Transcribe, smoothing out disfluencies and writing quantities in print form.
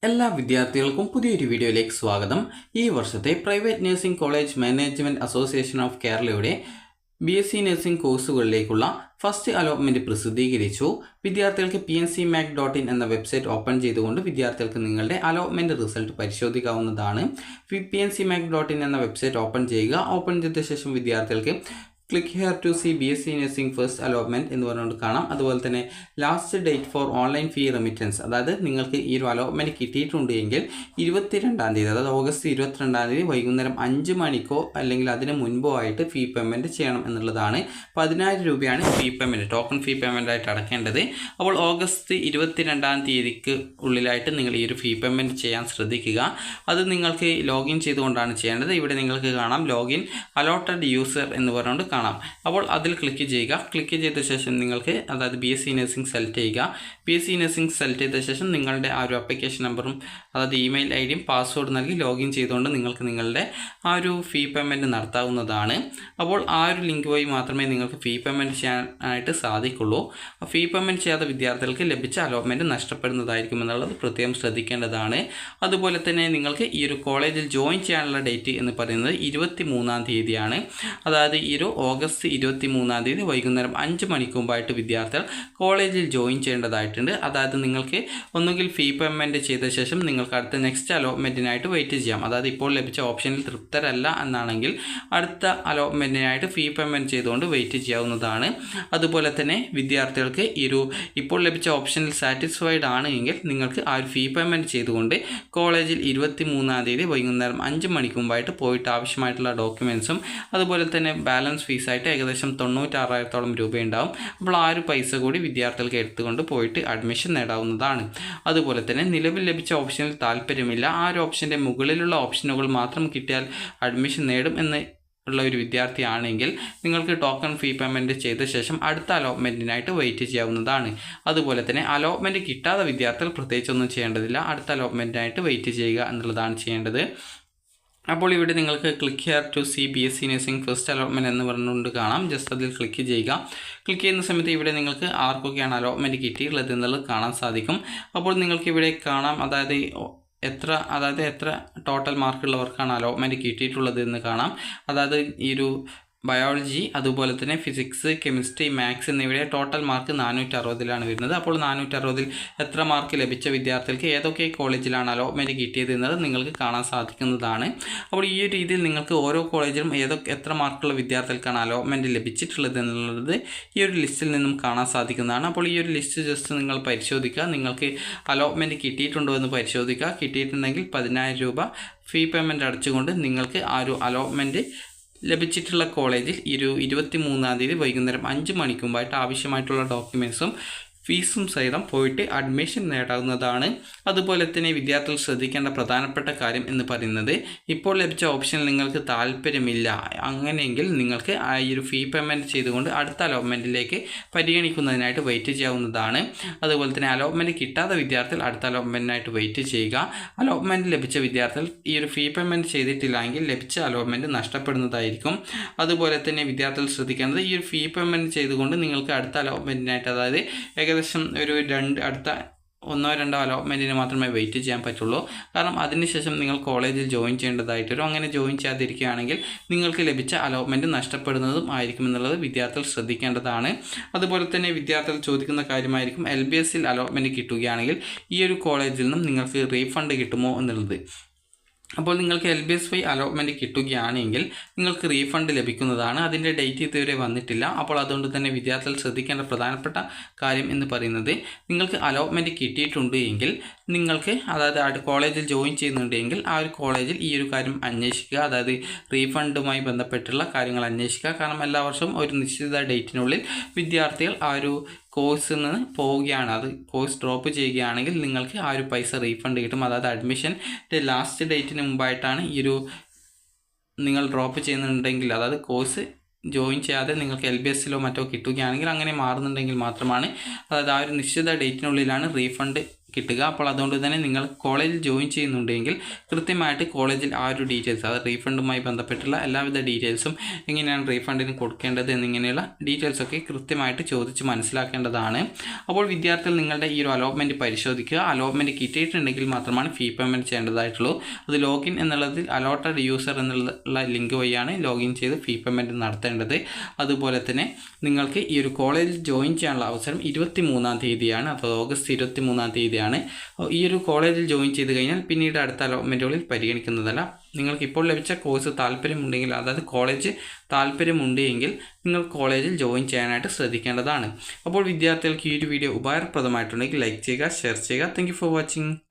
എല്ലാ വിദ്യാർത്ഥികൾക്കും പുതിയൊരു വീഡിയോയിലേക്ക് സ്വാഗതം. ഈ വർഷത്തെ private nursing college management association of കേരളയുടെ BSc നഴ്സിംഗ് കോഴ്സുകളിലേക്കുള്ള ഫസ്റ്റ് അലോട്ട്മെൻറ്റ് പ്രസിദ്ധീകരിച്ചു. വിദ്യാർത്ഥികൾക്ക് pncmac.in എന്ന വെബ്സൈറ്റ് ഓപ്പൺ ചെയ്തുകൊണ്ട് വിദ്യാർത്ഥികൾക്ക് നിങ്ങളുടെ അലോട്ട്മെൻറ്റ് റിസൾട്ട് പരിശോധിക്കാവുന്നതാണ്. pncmac.in എന്ന വെബ്സൈറ്റ് ഓപ്പൺ ചെയ്യുക. ഓപ്പൺ ചെയ്ത ശേഷം വിദ്യാർത്ഥികൾക്ക് click here to see BSc nursing first allotment എന്ന് പറഞ്ഞുകൊണ്ട് കാണാം. അതുപോലെ തന്നെ last date for online fee remittance, അതായത് നിങ്ങൾക്ക് ഈ ഒരു അലോട്ട്മെൻറ്റ് കിട്ടിയിട്ടുണ്ട് എങ്കിൽ 22-ാം തീയതി, അതായത് ഓഗസ്റ്റ് 22-ാം തീയതി വൈകുന്നേരം 5 മണിക്കോ അല്ലെങ്കിൽ അതിന് മുൻപോ ആയിട്ട് ഫീ പേയ്മെൻറ്റ് ചെയ്യണം എന്നുള്ളതാണ്. 10,000 രൂപയാണ് ഫീ പേയ്മെൻറ്റ്, ടോക്കൺ ഫീ പേയ്മെൻ്റ് ആയിട്ട് അടക്കേണ്ടത്. അപ്പോൾ ഓഗസ്റ്റ് 22-ാം തീയതിക്ക് ഉള്ളിലായിട്ട് നിങ്ങൾ ഈ ഒരു ഫീ പേയ്മെൻറ്റ് ചെയ്യാൻ ശ്രദ്ധിക്കുക. അത് നിങ്ങൾക്ക് ലോഗിൻ ചെയ്തുകൊണ്ടാണ് ചെയ്യേണ്ടത്. ഇവിടെ നിങ്ങൾക്ക് കാണാം ലോഗിൻ അലോട്ടഡ് യൂസർ എന്ന് പറഞ്ഞുകൊണ്ട് കാണാം. അപ്പോൾ അതിൽ ക്ലിക്ക് ചെയ്യുക. ക്ലിക്ക് ചെയ്ത ശേഷം നിങ്ങൾക്ക്, അതായത് BSc നഴ്സിംഗ് സെലക്ട് ചെയ്യുക. BSc നഴ്സിംഗ് സെലക്ട് ചെയ്ത ശേഷം നിങ്ങളുടെ ആ ഒരു ആപ്ലിക്കേഷൻ നമ്പറും അതായത് ഇമെയിൽ ഐഡിയും പാസ്വേഡ് നൽകി ലോഗിൻ ചെയ്തുകൊണ്ട് നിങ്ങൾക്ക് നിങ്ങളുടെ ആ ഒരു ഫീ പേയ്മെൻറ്റ് നടത്താവുന്നതാണ്. അപ്പോൾ ആ ഒരു ലിങ്ക് വഴി മാത്രമേ നിങ്ങൾക്ക് ഫീ പേയ്മെൻറ്റ് ചെയ്യാനായിട്ട് സാധിക്കുള്ളൂ. ഫീ പേയ്മെൻറ്റ് ചെയ്യാത്ത വിദ്യാർത്ഥികൾക്ക് ലഭിച്ച അലോട്ട്മെൻറ്റ് നഷ്ടപ്പെടുന്നതായിരിക്കും എന്നുള്ളത് പ്രത്യേകം ശ്രദ്ധിക്കേണ്ടതാണ്. അതുപോലെ തന്നെ നിങ്ങൾക്ക് ഈ ഒരു കോളേജിൽ ജോയിൻ ചെയ്യാനുള്ള ഡേറ്റ് എന്ന് പറയുന്നത് 23-ാം തീയതിയാണ്. അതായത് ഈ ഒരു ഓഗസ്റ്റ് 23-ാം തീയതി വൈകുന്നേരം 5 മണിക്ക് മുമ്പായിട്ട് വിദ്യാർത്ഥികൾ കോളേജിൽ ജോയിൻ ചെയ്യേണ്ടതായിട്ടുണ്ട്. അതായത് നിങ്ങൾക്ക് ഒന്നുകിൽ ഫീ പേയ്മെൻറ്റ് ചെയ്ത ശേഷം നിങ്ങൾക്ക് അടുത്ത നെക്സ്റ്റ് അലോട്ട്മെൻറ്റിനായിട്ട് വെയിറ്റ് ചെയ്യാം. അതായത് ഇപ്പോൾ ലഭിച്ച ഓപ്ഷനിൽ തൃപ്തരല്ല എന്നാണെങ്കിൽ അടുത്ത അലോട്ട്മെൻറ്റിനായിട്ട് ഫീ പേയ്മെൻറ്റ് ചെയ്തുകൊണ്ട് വെയിറ്റ് ചെയ്യാവുന്നതാണ്. അതുപോലെ തന്നെ വിദ്യാർത്ഥികൾക്ക് ഈ ഒരു ഇപ്പോൾ ലഭിച്ച ഓപ്ഷനിൽ സാറ്റിസ്ഫൈഡ് ആണ് എങ്കിൽ നിങ്ങൾക്ക് ആ ഒരു ഫീ പേയ്മെൻറ്റ് ചെയ്തുകൊണ്ട് കോളേജിൽ 23-ാം തീയതി വൈകുന്നേരം 5 മണിക്ക് മുമ്പായിട്ട് പോയിട്ട് ആവശ്യമായിട്ടുള്ള ഡോക്യുമെൻറ്റ്സും അതുപോലെ തന്നെ ബാലൻസ് ഫീസായിട്ട് ഏകദേശം 96,000 രൂപയുണ്ടാവും. അപ്പോൾ ആ ഒരു പൈസ കൂടി വിദ്യാർത്ഥികൾക്ക് എടുത്തുകൊണ്ട് പോയിട്ട് അഡ്മിഷൻ നേടാവുന്നതാണ്. അതുപോലെ തന്നെ നിലവിൽ ലഭിച്ച ഓപ്ഷനിൽ താല്പര്യമില്ല, ആ ഒരു ഓപ്ഷൻ്റെ മുകളിലുള്ള ഓപ്ഷനുകൾ മാത്രം കിട്ടിയാൽ അഡ്മിഷൻ നേടും എന്ന് ഉള്ള ഒരു വിദ്യാർത്ഥിയാണെങ്കിൽ നിങ്ങൾക്ക് ടോക്കൺ ഫീ പേയ്മെൻറ്റ് ചെയ്ത ശേഷം അടുത്ത അലോട്ട്മെൻറ്റിനായിട്ട് വെയിറ്റ് ചെയ്യാവുന്നതാണ്. അതുപോലെ തന്നെ അലോട്ട്മെൻറ്റ് കിട്ടാത്ത വിദ്യാർത്ഥികൾ പ്രത്യേകിച്ചൊന്നും ചെയ്യേണ്ടതില്ല, അടുത്ത അലോട്ട്മെൻറ്റിനായിട്ട് വെയിറ്റ് ചെയ്യുക എന്നുള്ളതാണ് ചെയ്യേണ്ടത്. അപ്പോൾ ഇവിടെ നിങ്ങൾക്ക് click here to see BSc nursing first allotment എന്ന് പറഞ്ഞുകൊണ്ട് കാണാം. ജസ്റ്റ് അതിൽ ക്ലിക്ക് ചെയ്യുക. ക്ലിക്ക് ചെയ്യുന്ന സമയത്ത് ഇവിടെ നിങ്ങൾക്ക് ആർക്കൊക്കെയാണ് അലോട്ട്മെൻറ്റ് കിട്ടിയിട്ടുള്ളത് എന്നുള്ളത് കാണാൻ സാധിക്കും. അപ്പോൾ നിങ്ങൾക്ക് ഇവിടെ കാണാം, അതായത് എത്ര ടോട്ടൽ മാർക്കുള്ളവർക്കാണ് അലോട്ട്മെൻറ്റ് കിട്ടിയിട്ടുള്ളത് എന്ന് കാണാം. അതായത് ഈ ഒരു ബയോളജി, അതുപോലെ തന്നെ ഫിസിക്സ്, കെമിസ്ട്രി, മാത്സ് എന്നിവയുടെ ടോട്ടൽ മാർക്ക് 460-ലാണ് വരുന്നത്. അപ്പോൾ 460-ൽ എത്ര മാർക്ക് ലഭിച്ച വിദ്യാർത്ഥികൾക്ക് ഏതൊക്കെ കോളേജിലാണ് അലോട്ട്മെൻറ്റ് കിട്ടിയത് എന്നത് നിങ്ങൾക്ക് കാണാൻ സാധിക്കുന്നതാണ്. അപ്പോൾ ഈ ഒരു രീതിയിൽ നിങ്ങൾക്ക് ഓരോ കോളേജിലും എത്ര മാർക്കുള്ള വിദ്യാർത്ഥികൾക്കാണ് അലോട്ട്മെൻറ്റ് ലഭിച്ചിട്ടുള്ളത് എന്നുള്ളത് ഈ ഒരു ലിസ്റ്റിൽ നിന്നും കാണാൻ സാധിക്കുന്നതാണ്. അപ്പോൾ ഈ ഒരു ലിസ്റ്റ് ജസ്റ്റ് നിങ്ങൾ പരിശോധിക്കുക. നിങ്ങൾക്ക് അലോട്ട്മെൻറ്റ് കിട്ടിയിട്ടുണ്ടോ എന്ന് പരിശോധിക്കുക. കിട്ടിയിട്ടുണ്ടെങ്കിൽ 10,000 രൂപ ഫീ പേയ്മെൻറ്റ് അടച്ചുകൊണ്ട് നിങ്ങൾക്ക് ആ ഒരു അലോട്ട്മെൻറ്റ് ലഭിച്ചിട്ടുള്ള കോളേജിൽ 23-ാം തീയതി വൈകുന്നേരം 5 മണിക്ക് മുമ്പായിട്ട് ആവശ്യമായിട്ടുള്ള ഡോക്യുമെൻറ്റ്സും ഫീസും സഹിതം പോയിട്ട് അഡ്മിഷൻ നേടാവുന്നതാണ്. അതുപോലെ തന്നെ വിദ്യാർത്ഥികൾ ശ്രദ്ധിക്കേണ്ട പ്രധാനപ്പെട്ട കാര്യം എന്ന് പറയുന്നത്, ഇപ്പോൾ ലഭിച്ച ഓപ്ഷനിൽ നിങ്ങൾക്ക് താല്പര്യമില്ല, അങ്ങനെയെങ്കിൽ നിങ്ങൾക്ക് ആ ഒരു ഫീ പേയ്മെൻറ്റ് ചെയ്തുകൊണ്ട് അടുത്ത അലോട്ട്മെൻറ്റിലേക്ക് പരിഗണിക്കുന്നതിനായിട്ട് വെയിറ്റ് ചെയ്യാവുന്നതാണ്. അതുപോലെ തന്നെ അലോട്ട്മെൻറ്റ് കിട്ടാത്ത വിദ്യാർത്ഥികൾ അടുത്ത അലോട്ട്മെൻറ്റിനായിട്ട് വെയിറ്റ് ചെയ്യുക. അലോട്ട്മെൻറ്റ് ലഭിച്ച വിദ്യാർത്ഥികൾ ഈ ഒരു ഫീ പേയ്മെൻറ്റ് ചെയ്തിട്ടില്ലെങ്കിൽ ലഭിച്ച അലോട്ട്മെൻറ്റ് നഷ്ടപ്പെടുന്നതായിരിക്കും. അതുപോലെ തന്നെ വിദ്യാർത്ഥികൾ ശ്രദ്ധിക്കേണ്ടത്, ഈ ഒരു ഫീ പേയ്മെൻറ്റ് ചെയ്തുകൊണ്ട് നിങ്ങൾക്ക് അടുത്ത അലോട്ട്മെൻറ്റിനായിട്ട്, അതായത് ഏകദേശം ഒരു അടുത്ത 1-2 അലോട്ട്മെൻറ്റിന് മാത്രമേ വെയിറ്റ് ചെയ്യാൻ പറ്റുള്ളൂ. കാരണം അതിനുശേഷം നിങ്ങൾ കോളേജിൽ ജോയിൻ ചെയ്യേണ്ടതായിട്ട് വരും. അങ്ങനെ ജോയിൻ ചെയ്യാതിരിക്കുകയാണെങ്കിൽ നിങ്ങൾക്ക് ലഭിച്ച അലോട്ട്മെൻറ്റ് നഷ്ടപ്പെടുന്നതും ആയിരിക്കും എന്നുള്ളത് വിദ്യാർത്ഥികൾ ശ്രദ്ധിക്കേണ്ടതാണ്. അതുപോലെ തന്നെ വിദ്യാർത്ഥികൾ ചോദിക്കുന്ന കാര്യമായിരിക്കും, LBSൽ അലോട്ട്മെൻറ്റ് കിട്ടുകയാണെങ്കിൽ ഈ ഒരു കോളേജിൽ നിന്നും നിങ്ങൾക്ക് റീഫണ്ട് കിട്ടുമോ എന്നുള്ളത്. അപ്പോൾ നിങ്ങൾക്ക് LBS വഴി അലോട്ട്മെൻറ്റ് കിട്ടുകയാണെങ്കിൽ നിങ്ങൾക്ക് റീഫണ്ട് ലഭിക്കുന്നതാണ്. അതിൻ്റെ ഡേറ്റ് ഇതുവരെ വന്നിട്ടില്ല. അപ്പോൾ അതുകൊണ്ട് തന്നെ വിദ്യാർത്ഥികൾ ശ്രദ്ധിക്കേണ്ട പ്രധാനപ്പെട്ട കാര്യം എന്ന് പറയുന്നത്, നിങ്ങൾക്ക് അലോട്ട്മെൻറ്റ് കിട്ടിയിട്ടുണ്ട് എങ്കിൽ നിങ്ങൾക്ക്, അതായത് കോളേജിൽ ജോയിൻ ചെയ്യുന്നുണ്ടെങ്കിൽ ആ ഒരു കോളേജിൽ ഈ ഒരു കാര്യം അന്വേഷിക്കുക. അതായത് റീഫണ്ടുമായി ബന്ധപ്പെട്ടുള്ള കാര്യങ്ങൾ അന്വേഷിക്കുക. കാരണം എല്ലാ വർഷവും ഒരു നിശ്ചിത ഡേറ്റിനുള്ളിൽ വിദ്യാർത്ഥികൾ ആ ഒരു കോഴ്സിൽ നിന്ന് പോവുകയാണ്, അത് കോഴ്സ് ഡ്രോപ്പ് ചെയ്യുകയാണെങ്കിൽ നിങ്ങൾക്ക് ആ ഒരു പൈസ റീഫണ്ട് കിട്ടും. അതായത് അഡ്മിഷൻ്റെ ലാസ്റ്റ് ഡേറ്റിന് മുമ്പായിട്ടാണ് ഈ ഒരു നിങ്ങൾ ഡ്രോപ്പ് ചെയ്യുന്നുണ്ടെങ്കിൽ, അതായത് കോഴ്സ് ജോയിൻ ചെയ്യാതെ നിങ്ങൾക്ക് LBSലോ മറ്റോ കിട്ടുകയാണെങ്കിൽ, അങ്ങനെ മാറുന്നുണ്ടെങ്കിൽ മാത്രമാണ്, അതായത് ആ ഒരു നിശ്ചിത ഡേറ്റിനുള്ളിലാണ് റീഫണ്ട് കിട്ടുക. അപ്പോൾ അതുകൊണ്ട് തന്നെ നിങ്ങൾ കോളേജിൽ ജോയിൻ ചെയ്യുന്നുണ്ടെങ്കിൽ കൃത്യമായിട്ട് കോളേജിൽ ആ ഒരു ഡീറ്റെയിൽസ്, അത് റീഫണ്ടുമായി ബന്ധപ്പെട്ടുള്ള എല്ലാവിധ ഡീറ്റെയിൽസും, എങ്ങനെയാണ് റീഫണ്ടിന് കൊടുക്കേണ്ടത് എന്നിങ്ങനെയുള്ള ഡീറ്റെയിൽസൊക്കെ കൃത്യമായിട്ട് ചോദിച്ച് മനസ്സിലാക്കേണ്ടതാണ്. അപ്പോൾ വിദ്യാർത്ഥികൾ നിങ്ങളുടെ ഈ ഒരു അലോട്ട്മെൻറ്റ് പരിശോധിക്കുക. അലോട്ട്മെൻറ്റ് കിട്ടിയിട്ടുണ്ടെങ്കിൽ മാത്രമാണ് ഫീ പേയ്മെൻറ്റ് ചെയ്യേണ്ടതായിട്ടുള്ളൂ. അത് ലോഗിൻ എന്നുള്ളതിൽ അലോട്ടഡ് യൂസർ എന്നുള്ള ലിങ്ക് വഴിയാണ് ലോഗിൻ ചെയ്ത് ഫീ പേയ്മെൻറ്റ് നടത്തേണ്ടത്. അതുപോലെ തന്നെ നിങ്ങൾക്ക് ഈ ഒരു കോളേജിൽ ജോയിൻ ചെയ്യാനുള്ള അവസരം 23-ാം തീയതിയാണ്, അത് ഓഗസ്റ്റ് 23-ാം തീയതിയാണ്. ഈ ഒരു കോളേജിൽ ജോയിൻ ചെയ്ത് കഴിഞ്ഞാൽ പിന്നീട് അടുത്ത അലോട്ട്മെൻറ്റുകളിൽ പരിഗണിക്കുന്നതല്ല. നിങ്ങൾക്ക് ഇപ്പോൾ ലഭിച്ച കോഴ്സ് താല്പര്യമുണ്ടെങ്കിൽ, അതായത് കോളേജ് താല്പര്യമുണ്ട് എങ്കിൽ നിങ്ങൾ കോളേജിൽ ജോയിൻ ചെയ്യാനായിട്ട് ശ്രദ്ധിക്കേണ്ടതാണ്. അപ്പോൾ വിദ്യാർത്ഥികൾക്ക് ഈ ഒരു വീഡിയോ ഉപകാരപ്രദമായിട്ടുണ്ടെങ്കിൽ ലൈക്ക് ചെയ്യുക, ഷെയർ ചെയ്യുക. Thank you for watching.